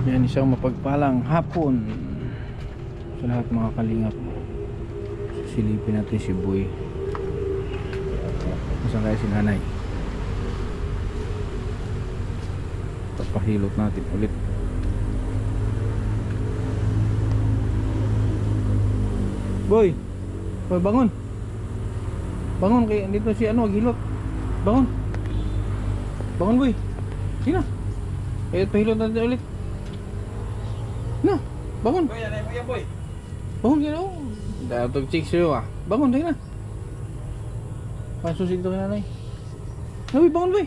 Yan, isang mapagpalang hapon sa lahat mga kalingap. Silipin natin si Boy. Nasaan kaya si nanay? Papahilot natin ulit. Boy! Boy, bangon! Bangon, kaya dito si ano, hilot. Bangon! Bangon, Boy! Sige na! Kaya pahilot natin ulit. Na, bangun. Boy, ano yan, boy? Bangun ka na. Datog chicks sa'yo ah. Bangun, dahil na. Pasusin ito kay nanay. Boy, bangun, boy.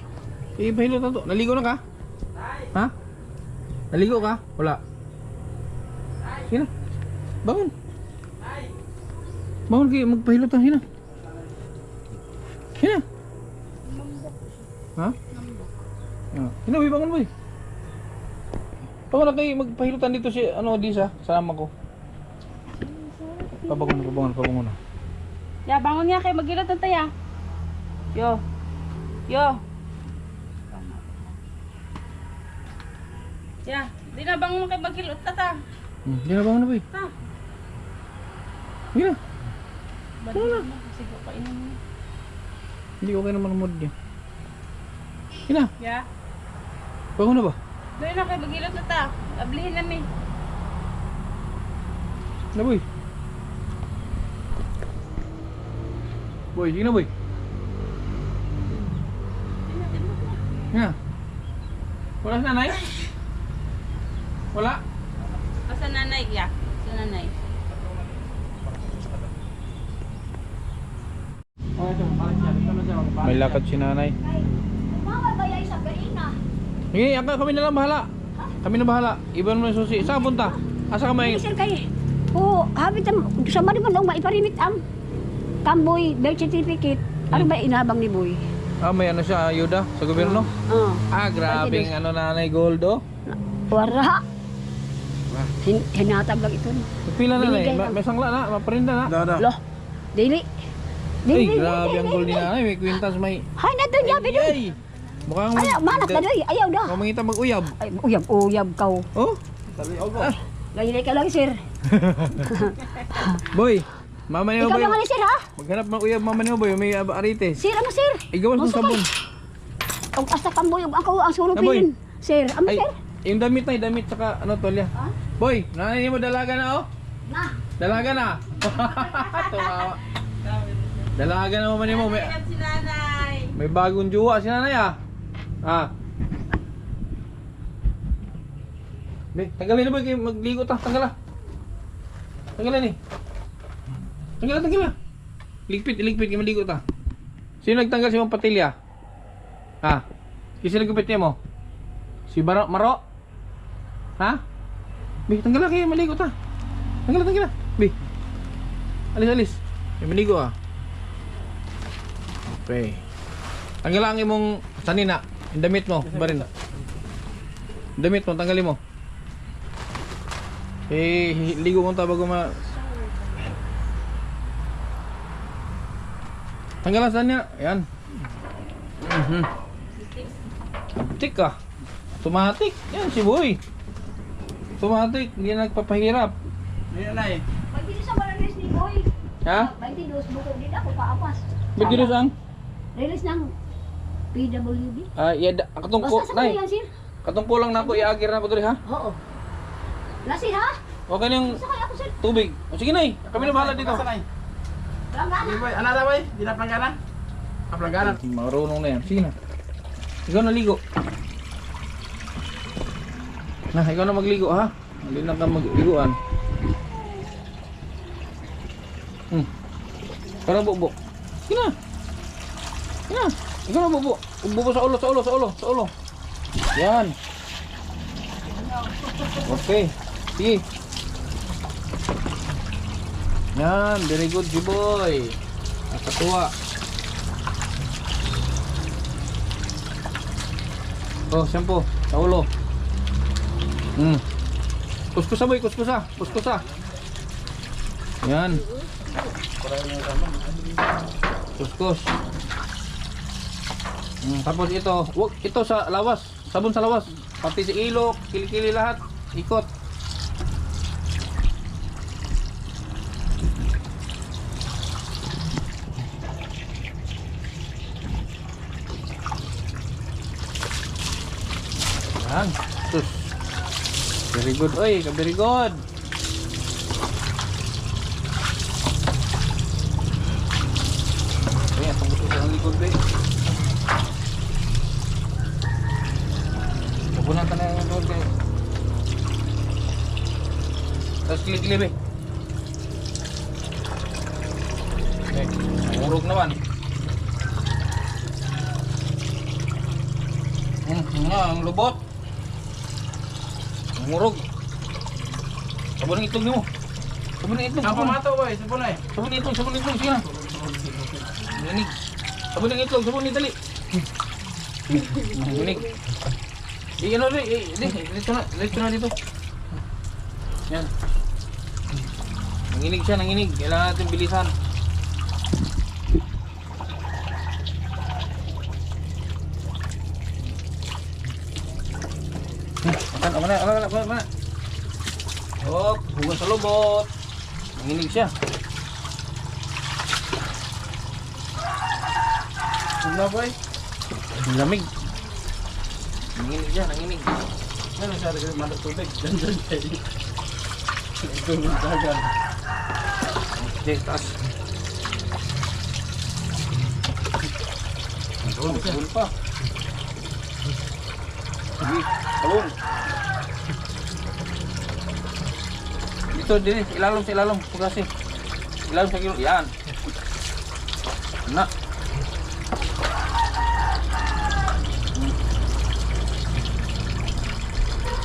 Ipahilot na ito. Naligo na ka? Ha? Naligo ka? Wala. Sige na. Bangun. Bangun kayo, magpahilot na. Sige na. Sige na. Ha? Sige na, boy, bangun, boy. Pag na kayo magpahilutan dito si ano Disa, sama ko. Pabangon na. Ya, bangon nga kayo magilot ng taya. Yo. Ya, di na bangon kayo magilot tata. Hindi na bangon na boy. Ha? Hindi na. Bangon na. Sige pa inin. Hindi okay naman ang mood niya. Hindi na. Ya. Bangon na ba? Doon na kayo magilot tata. Ablihin namin. Na boy. Boy, sige na boy. Sige na. Wala si nanay? Wala? Asa nanay, ya. Sa nanay. May lakad si nanay. Mama ba yan sa gaina? Sige, kami na lang bahala. Kami na bahala. Iban mo yung susi. Saan punta? Asa ka may... Sir kay. Oh, habit am sa mari mo lang maiparimit am. Kamboy birth certificate. Ano ba inabang ni boy? Ah, may ano siya, ayuda sa gobyerno? Oh. Grabing ano nanay gold oh. Wara. Hinatag lang ito. Pila na Binigay na lang. may sangla na, maprinda na. Lo. Dili. Ay, grabe ang gold ni nanay. May kwintas, may... Hay na doon yabi doon. Ay! Mukhang... Ayaw, manak na doon. Ayaw na. Mamangita mag-uyab. Ay, uyab kau. Oh? Lagi ka lang sir. Boy, mama niyo Ikaw boy. naman sir ha? Maghanap ng uyab mama niyo boy. May arite. Sir ano sir? Igawas ng Musta sabon. Ang asa kamboy ako ang Na, boy. sulupin. Sir, amo Ay, sir? yung damit na, yung damit saka ano tolya. Ha? Boy, nanay niyo mo dalaga na oh. Na. Dalaga na. Tumawa. Dalaga na mama niyo mo. May, Si nanay. may bagong jowa si nanay ah. Ah. Be, tanggalin na boy, kayo magligo ta. Tanggal ah. Tanggalan eh. Tanggal na. Iligpit kayo maligo ta. Sino nagtanggal si Ma'am Patilya? Ha? Sino nagkupit niya mo? Si Maro? Ha? Be, tanggal na kayo maligo ta. Tanggal na. Be. Alis. May maligo ah. Okay. Tanggal ang imong sanina. Yung damit mo. Barin. Damit mo, tanggalin mo. Ligo mo ta bago ma... Tanggalan saan niya. Ayan. Tik ka. Automatic. Yan si Boy. Automatic. Hindi na nagpapahirap. Ayan na eh. Pagdito sa barangay ni boy. Ha? 22 buko din ako paapas. Ba't gino saan? Release ng PWD. Katong ko. Basta sa Nay. yan sir? Katong ko lang na ako. Iagir na ako doon ha. Oo. Lasir ha? Okay na yung Basta kaya ako sir. tubig. O sige Nay. Kami na bahala dito. Asan na eh? Langgana. Boy, ano na boy? Di na planggana? Planggana. Marunong na yan. Sige na. Ikaw na ligo. Na, ikaw na magligo ha. Hindi na ka magliguan. Para bubok. Sige na. Sige na. Ikaw na bubok. Bubok sa ulo. Yan. Okay. Sige. Yan. Very good si Boy. Nakatuwa. Oh, shampoo. Sa ulo. Kuskusa boy, kuskusa. Yan. Kuskus. Tapos ito sa lawas. Sabon sa lawas. Pati si ilok, kilikili lahat. Ikot. Yan. Sus. Very good. Oy, very good. Ayan, pangbuto sa likod, be. Pupunan ka na yung likod, be. Tapos kilig-kilig, be. Okay, nangurog naman. Ang lubot. Murog. Sabon ang itlog mo. Sabon ang itlog. Apa mato boy, sabon ay. Sabon ang itlog, sabon ang itlog. Sige na. Nanginig. Sabon ang itlog, sabon ang itali. Nanginig. Ano rin, dito na dito. Yan. Nanginig siya, nanginig. Kailangan natin bilisan. Mana? Hop, hugas sa lubot. Nanginig siya. Ano boy? Ang lamig. Nanginig siya, nanginig. Ano sa dagat manok tubig? Dandan kayo. Tubig dagat. Okay, taas. Talon pa. Sige, talon. Dito, din, ilalim sa ilalim. Pagkasi. Ilalim sa kilo. Yan. Na.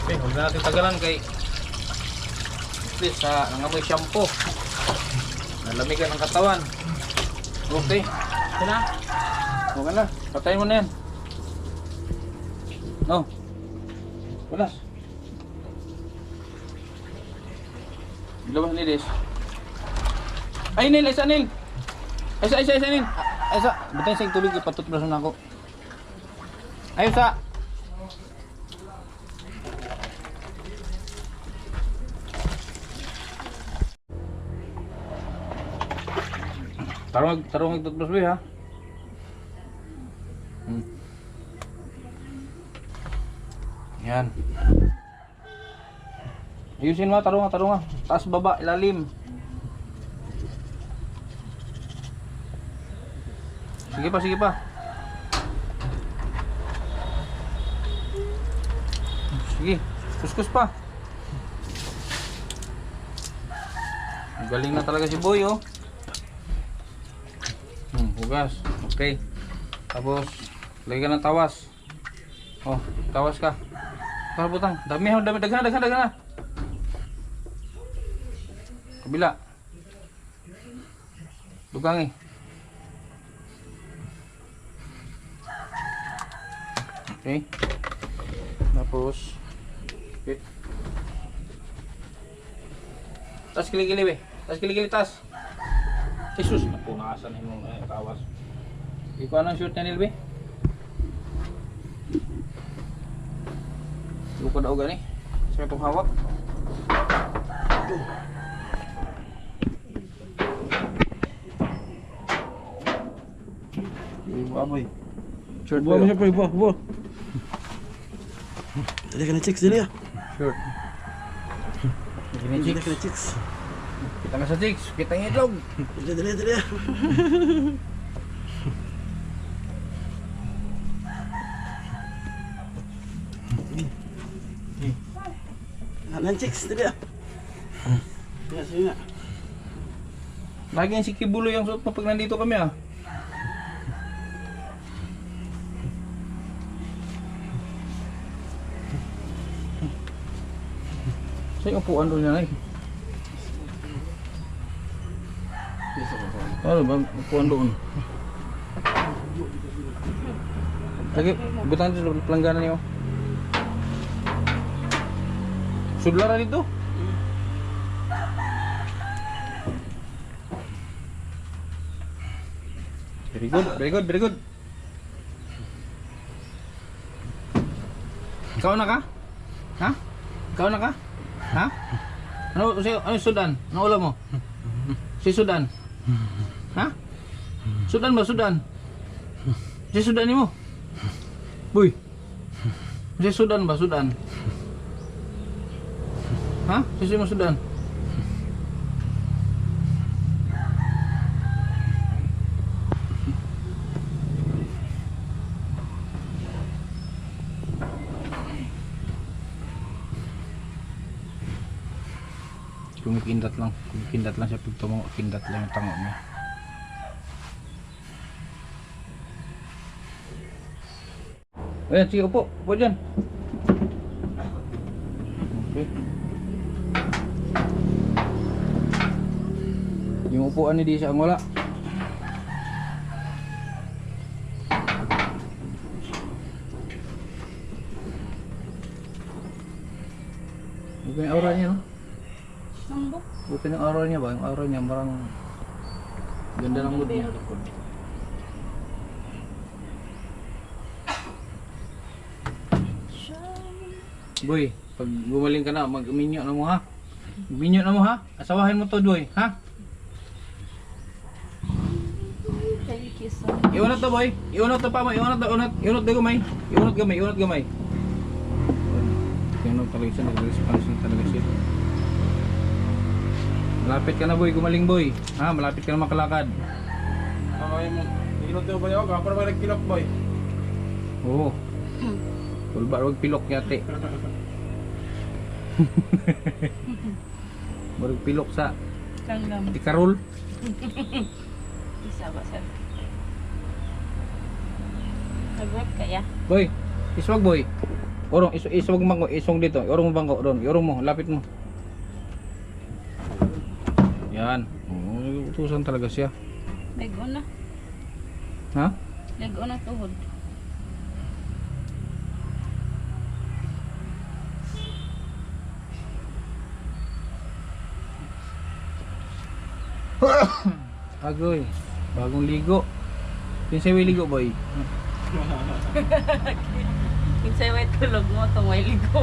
Okay, huwag na natin tagalan kay at least nangamoy shampoo. Nalamigan ang katawan. Okay. Ito na. Huwag na. Patayin mo na yan. No. Walas. Ilabas ni Des. Ay, Nil. Isa, Nil. Isa, Nil. Isa. Butang sa tubig. Patutulasan na ako. Ay, isa. Tarong tutbos ha. Yan. Ayusin mo, tarong. Taas, baba, ilalim. Sige pa. Sige, kuskus pa. Galing na talaga si Boy, oh. Hugas. Okay. Tapos, lagyan ng tawas. Oh, tawas ka. Butang. Dami. Daghan na. Kabila. Dugang eh. Okay. Tapos, okay. Tas kilig-kilig be. Tas. Jesus, napunasan yung tawas. Ikaw anong shoot na nil be? Luka daw gani. Sa itong hawak. Ibu aboy. Short Buah siapa ibu? Buah. Dia kena chicks dulu ya. Short. Gini Dia chicks. kena chicks. Kita nggak chicks, kita ngidlog. Dulu ya. Anan chicks dulu ya. Ya sini nak. Lagi yang si Kibulo yang suot mo pag nandito kami ah. Sa'yo upuan doon yan ay. Ano ba? Upuan doon. Lagi, butang dito pelangganan niyo. Sudlara dito. Very good. Ikaw na ka? Ha? Ikaw na ka? Ha? Ano Sudan? Ano ulam mo? Si Sudan? Ha? Sudan ba? Sudan? Si Sudan ni mo? Boy. Si Sudan ba? Sudan? Ha? Si mo Sudan? Kumikindat lang siya pag tumango, kindat lang yung tango niya. Ayan, sige, upo dyan. Okay. Yung upuan ni di siya ang wala. Okay yung aura niya, no? Nambok. Buti ng araw niya ba? Yung araw niya marang ganda ng mood niya. Boy, pag gumaling ka na, mag-minyo na mo ha? Minyo na mo ha? Asawahin mo to, boy, ha? Thank you so Iunat to, boy. Iunat to pa mo. Iunat gamay. Iunat gamay. Iunat talaga siya. Nag-response na talaga siya. Malapit ka na, boy. Gumaling, boy. Ha? Malapit ka na makalakad. Kamay mo. Ikinot mo ba yun? Kapar ba nagkilok boy? Oo. Tulba, wag pilok yate. Barag pilok sa Langgam. Tikarol. Isa ba sir? Nag-work kaya? Boy, iswag boy. Orong iswag mango, isong dito. Orong mo bangko doon. Orong mo, lapit mo. Yan. Oh, utusan talaga siya. Ligo na. Ha? Ligo na tuhod. Agoy. Bagong ligo. Kinsay way ligo boy? Kinsay way tulog mo tong way ligo.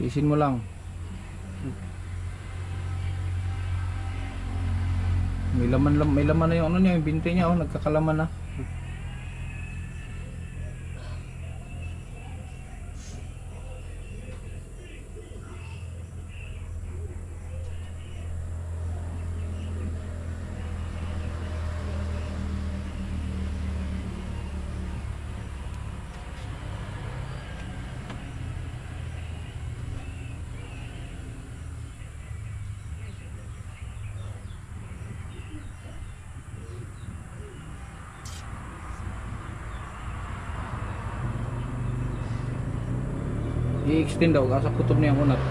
Tiisin mo lang. May laman na yung ano niya, yung binti niya, oh, nagkakalaman na. I-extend daw sa kutob niya ang unat.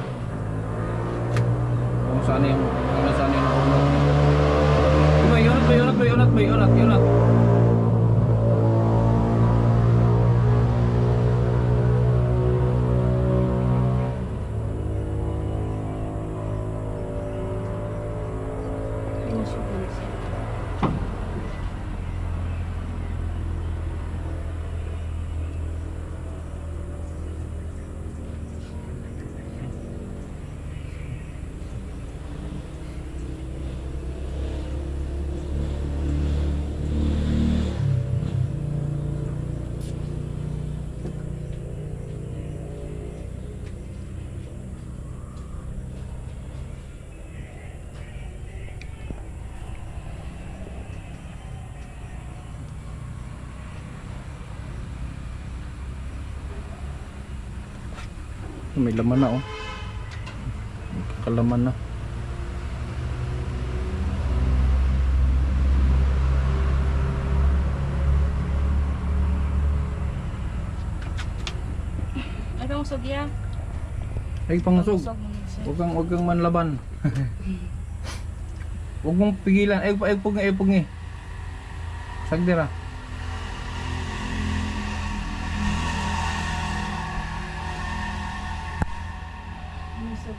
Kung saan yung unat. Unat. May laman na oh. Kalaman na. Ano ang sugya? Ay pangusog. Pangusog mo ni sir. Huwag kang manlaban. Huwag mong pigilan. Ay pugi. Sagdira. Pangusog.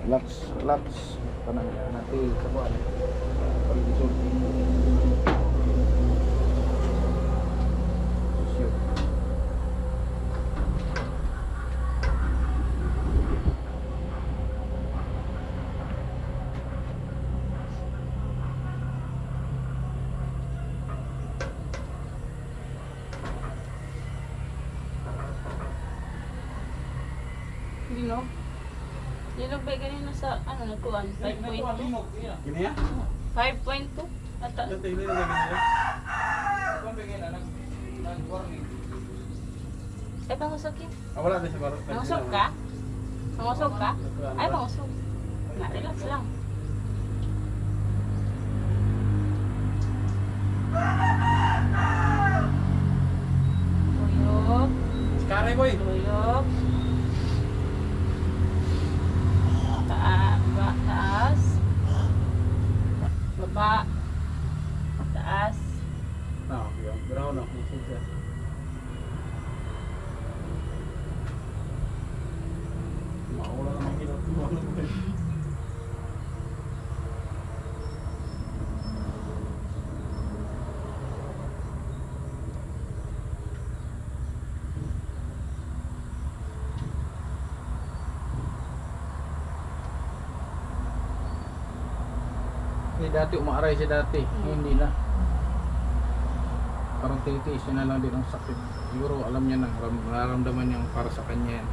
Relax. Tanang natin sa buwan. Pag-isog. Shoot. Linog. Linog ba ganyan na sa ano nagkuhan? 5.2. Gini ya? 5.2. Ata. Yung tingin na gini ya? Kung bigyan na nag-warning. Ay pangusog yun. Wala na si Baro. Pangusog ka? Pangusog ka? Ay pangusog. Na relax lang. Tuyok. Kare boy. Tuyok. Taas. Baba. Taas. Ah, yung brown na musog siya. Maula naman ginagawa ng boy. Dati umaaray siya dati. Ngayon hindi na. Parang titiis siya na lang din ang sakit. Siguro alam niya na. Nararamdaman niya para sa kanya yan.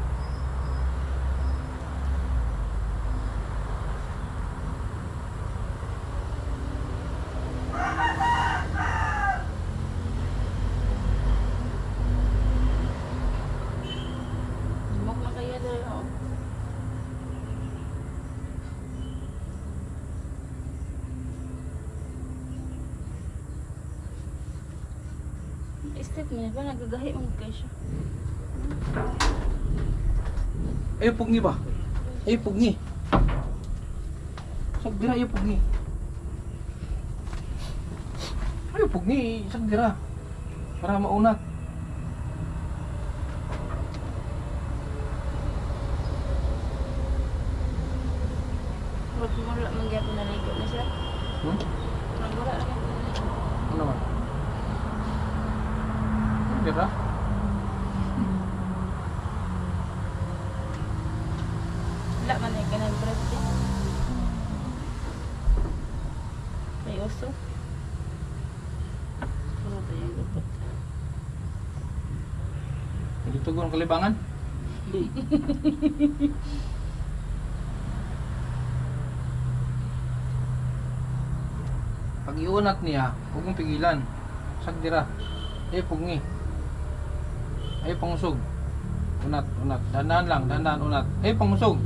Lumok na kaya dahil ako. Step niya ba? Nagagahi mo kayo siya. Ayaw pugni ba? Ayaw pugni. Sagdira ayaw pugni. Ayaw pugni. Sagdira. Para maunat. Huwag mo lang mangyari naligo na siya. Nagura lang yung naligo. Ano ba? Sagdira. Wala man ay kanang breath din. May uso. Ano ba yung lupot? Dito ko ng kalibangan. Pag iunat niya, huwag mong pigilan. Sagdira. Ayaw pugni. Ayaw pangusog. Unat. Dahan-dahan unat. Ayaw pangusog.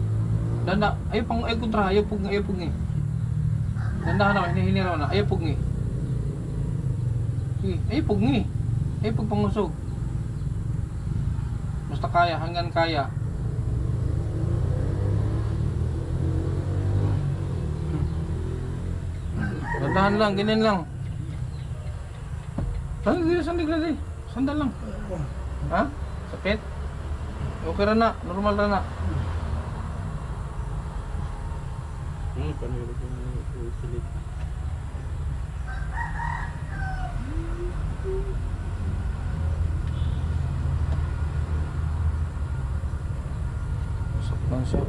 Ayaw kontra. Ayaw pugni. Dahan-dahan ako, hinihiraw na. Ayaw pugni. Sige, ayaw pugni. Ayaw pagpangusog. Basta kaya, hanggang kaya. Dahan lang, ganyan lang. Sandal lang. Ha? Sakit? Okay ra na, normal ra na. Panilo ko yung silit. Saktan siya.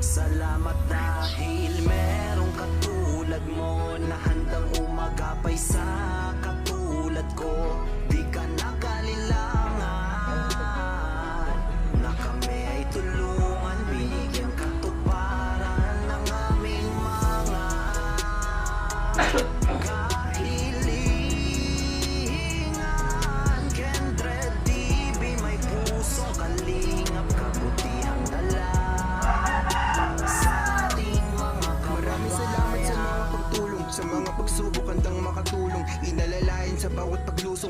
Salamat dahil merong katulad mo na handang umagapay sa katulad ko.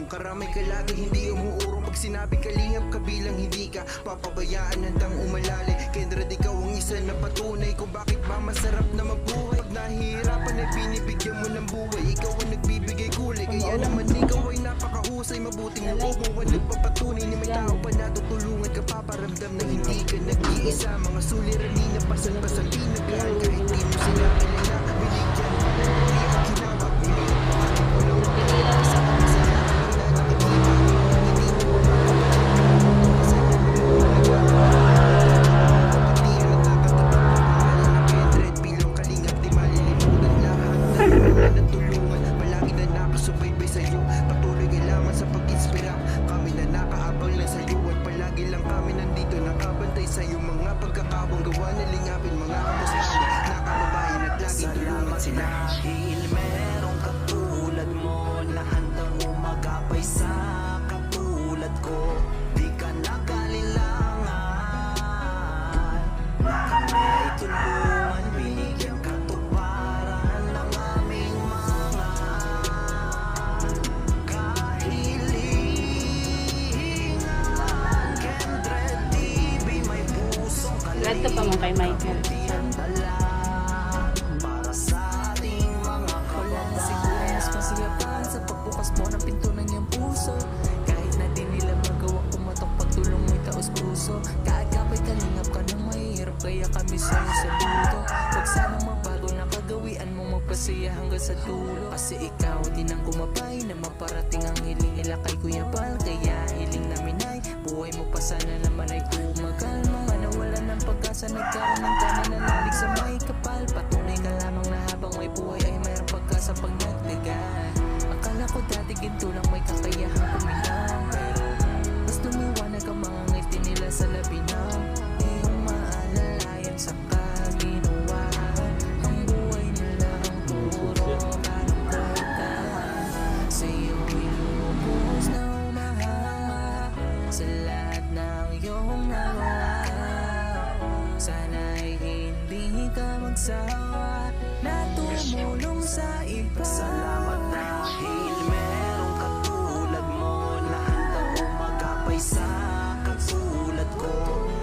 tulong. Karamay ka lagi hindi umuurong. Pag sinabi kalingap kabilang hindi ka papabayaan, handang umalali. Kendra di ikaw ang isa na patunay kung bakit ba masarap na mabuhay. Pag nahihirapan ay binibigyan mo ng buhay, ikaw ang nagbibigay kulay. Kaya naman ikaw ay napakahusay, mabuting loob mo ang nagpapatunay na may tao pa na tutulungan ka, paparamdam na hindi ka nag-iisa. Mga suliranin na pasan-pasan pinagkaan, kahit di mo sila kilala. Binigyan mo na hindi ang ginawag, dahil merong katulad mo na handang umagapay sa katulad ko. Di ka nakalilangan na kami ay tulungan, binigyan katuparan ng aming mga kahilingan. Kendred TV, may pusong Lahat pa mo kay Michael. para sa ating mga Wala na siguro mas masiyapan sa pagbukas mo ng pinto ng iyong puso. Kahit na di nila magawa kumatok, pagtulong mo'y taos puso. Kaagapay kalingap ka ng mahirap, kaya kami sa'yo saludo. Huwag sanang magbago na kagawian mong magpasaya hanggang sa dulo. Kasi ikaw din ang kumabay na maparating ang hiling nila kay Kuya Bal. Kaya hiling namin ay buhay mo pa sana naman ay tumagal. Mga nawalan ng pag-asa, nagkaroon ng gana na nalig sa may kapal. Patunay ka lamang na habang may buhay ay mayroong pagkasa pag nagdagan. Akala ko dati ginto lang may kakayahan kumilang, pero mas lumiwanag ang mga ngiti nila sa labi ng iyong maalalayan sa kaginawahan. Ang buhay nila ang puro kalungkutan. Sa iyo'y lubos na umahawa sa lahat ng iyong nagawa. Sana'y hindi ka magsawa na tumulong sa iba. Salamat dahil merong katulad mo na handang umagapay sa katulad ko.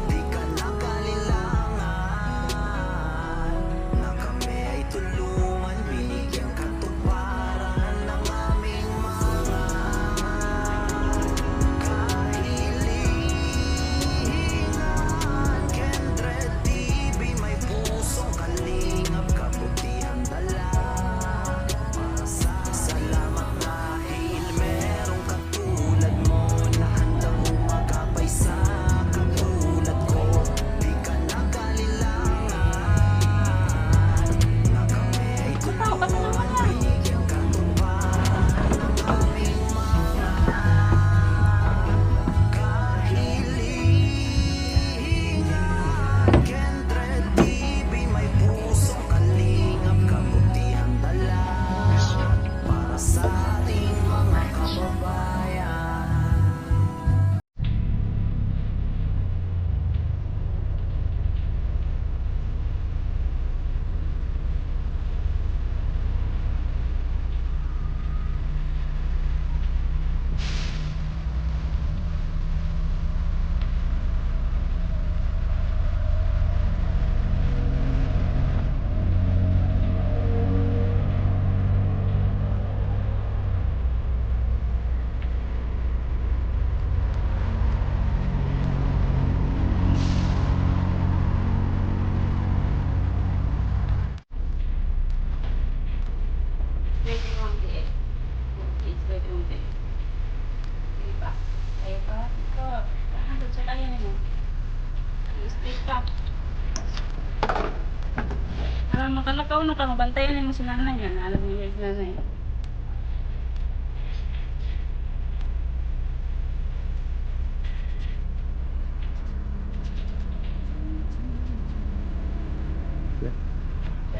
Di ka nakalilangan na kami ay tulungan, binigyan katuparan ng aming mga kahilingan. Kendred TV, may pusong kalingap, kabutihang dala. Salamat dahil merong katulad mo na handang umagapay sa katulad ko. Di ka nakalilangan na kami ay tulungan, binigyan katuparan ng aming mga kahilingan. Kendred TV, may pusong kalingap, kabutihang dala para sa ating mga kababayan. Pwede konti eh. It's pwede konti. Sige pa. Kaya pa. Ito. Doon sa kaya nyo. I-split pa. Parang makalakaw na ka. Mabantayan mo si nanay yan. Alam mo yung nanay.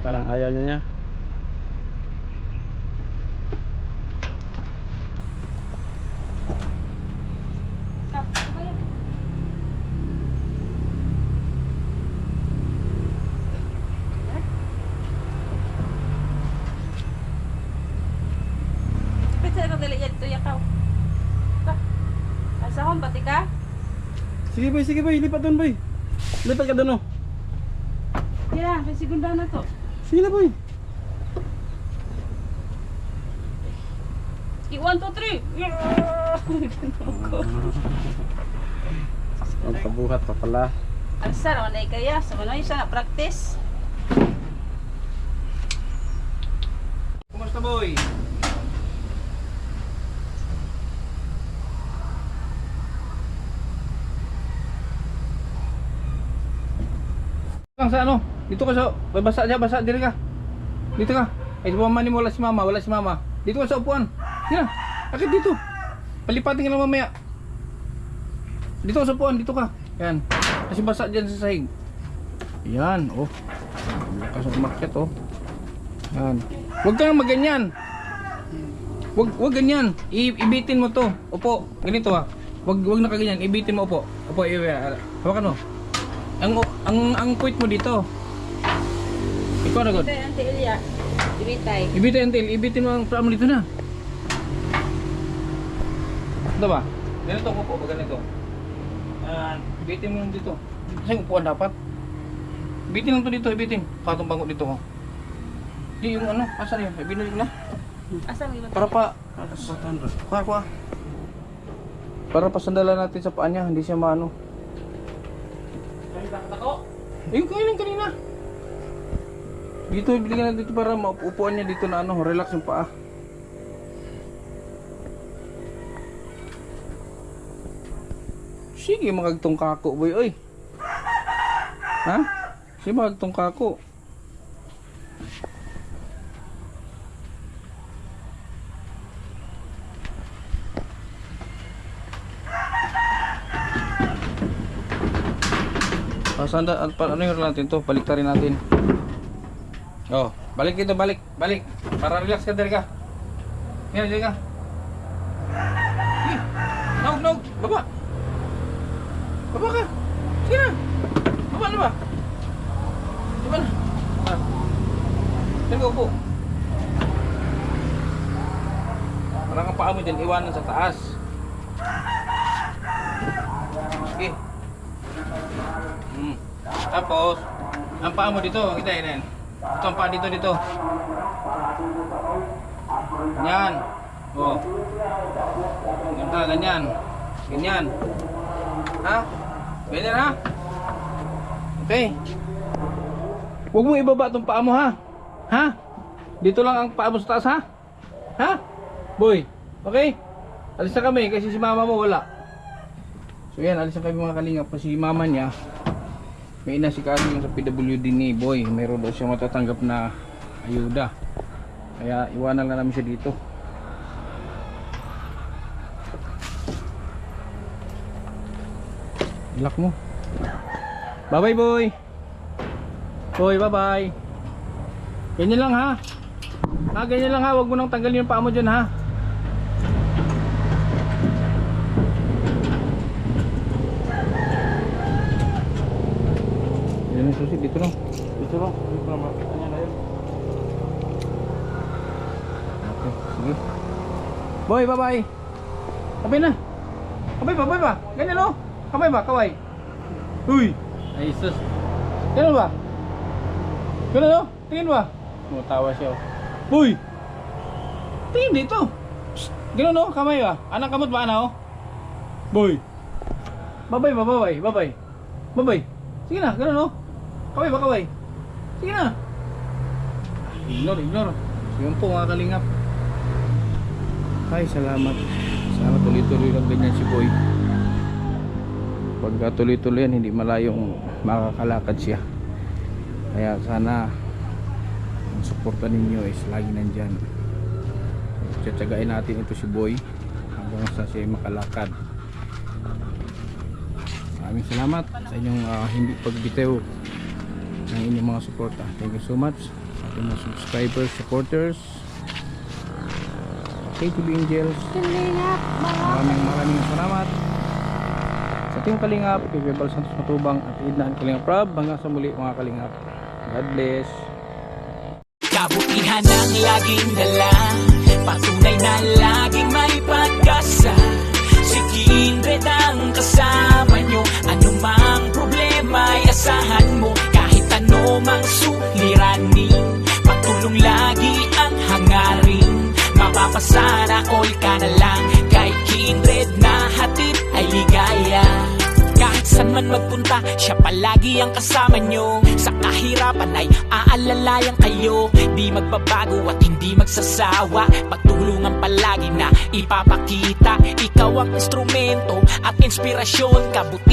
Parang ayaw niya. Pwede ako dali yan. Ito yakaw. Asahon, pati ka? Sige boy, lipat doon boy. Lipat ka doon oh. Yeah, may segunda na to. Sige na boy. Sige, 1, 2, 3. Yeah! Ang kabuhat pa pala. Ang sarap na ikaya. Sa mga isa na practice. Kumusta boy? Sa ano? Dito ka sa basa dyan, basa diri ka. Dito ka. Ay sumama ni mo, wala si mama. Dito ka sa upuan. Yan. Akit dito. Palipatin ka lang mamaya. Dito ka sa upuan, dito ka. Yan. Kasi basa dyan sa sahig. Yan, oh. Lakas ang umakyat, oh. Yan. Huwag kang maganyan. Huwag ganyan. Ibitin mo to. Upo. Ganito ha. Huwag na kaganyan. Ibitin mo upo. Upo. Hawakan mo. Ang point mo dito. Ikaw na god. Ibitay, Auntie Elia. Ibitay. Ibitin until. Ibitin mo ang paa mo dito na. Ito ba? Ganito ang upo. Ganito. Ibitin mo lang dito. Kasi upuan dapat. Ibitin lang to dito. Ibitin. Katong bango dito ko. Di yung ano. Asan yun? Ibitin mo na. Asa mo ibitay? Para pa. Kuha. Para pasandalan natin sa paa niya. Hindi siya maano. Ayun kayo kanina. Dito, bigyan natin dito para maupuan niya dito na ano, relax yung paa. Sige, magagtong kako boy, oy. Ha? Sige, magagtong kako. Sanda, ano yung natin to? Balik rin natin. Oh, balik dito, balik. Para relax ka, dali ka. Yan, dali ka. Nog, baba. Baba ka. Sige na. Baba na ba? Baba na. Dali ka upo. Parang ang paa mo dyan, iwanan sa taas. Sige. Tapos, ang paa mo dito, kita yan. Ito ang paa dito. Ganyan. Oh. Ganyan. Ha? Ganyan ha? Okay. Huwag mo ibaba itong paa mo ha? Ha? Dito lang ang paa mo sa taas ha? Ha? Boy, okay? Alis na kami kasi si mama mo wala. So yan, alis na kami mga kalingap kasi si mama niya may inasikaso yung sa PWD ni Boy. Mayroon daw siya matatanggap na ayuda. Kaya iwanan lang namin siya dito. Ilak mo. Bye bye Boy. Boy, bye bye. Ganyan lang ha. Ganyan lang ha. Huwag mo nang tanggalin yung paa mo dyan ha. Susi dito lang. Dito lang makita na yun. Okay, sige. Boy, bye-bye. Kabay na. Kabay ba? Ganyan o. Kabay ba? Kaway. Uy. Ay, sus. Ganyan ba? Ganyan o. Tingin ba? Mutawa siya o. Uy. Tingin dito. Ganyan o. Kamay ba? Anang kamot ba ana o? Boy. Bye-bye ba? Bye-bye. Sige na. Ganyan o. Kaway ba kaway? Sige na. Ignore. Yun po mga kalingap. Ay, salamat. Sana tuloy-tuloy lang ganyan si Boy. Pagka tuloy-tuloy yan, hindi malayong makakalakad siya. Kaya sana ang suporta ninyo is lagi nandyan. Tsatsagain natin ito si Boy hanggang sa siya makalakad. Maraming salamat sa inyong hindi pagbitaw ng inyong mga suporta. Thank you so much sa ating mga subscribers, supporters, KTV Angels. Maraming salamat sa Team Kalingap, kay Bebal Santos Matubang at Idna Kalingap Rob. Hanggang sa muli mga Kalingap. God bless. Kabutihan ang laging dala, patunay na laging may pag-asa. Si Kindred ang kasama nyo, anumang problema ay asahan mo. Kahit ano mang suliranin, pagtulong lagi ang hangarin. Mapapasana all ka na lang kay Kindred na hatid ay ligaya. Kahit saan man magpunta, siya palagi ang kasama nyo. Sa kahirapan ay aalalayan kayo. Di magbabago at hindi magsasawa. Pagtulungan palagi na ipapakita. Ikaw ang instrumento at inspirasyon, kabuti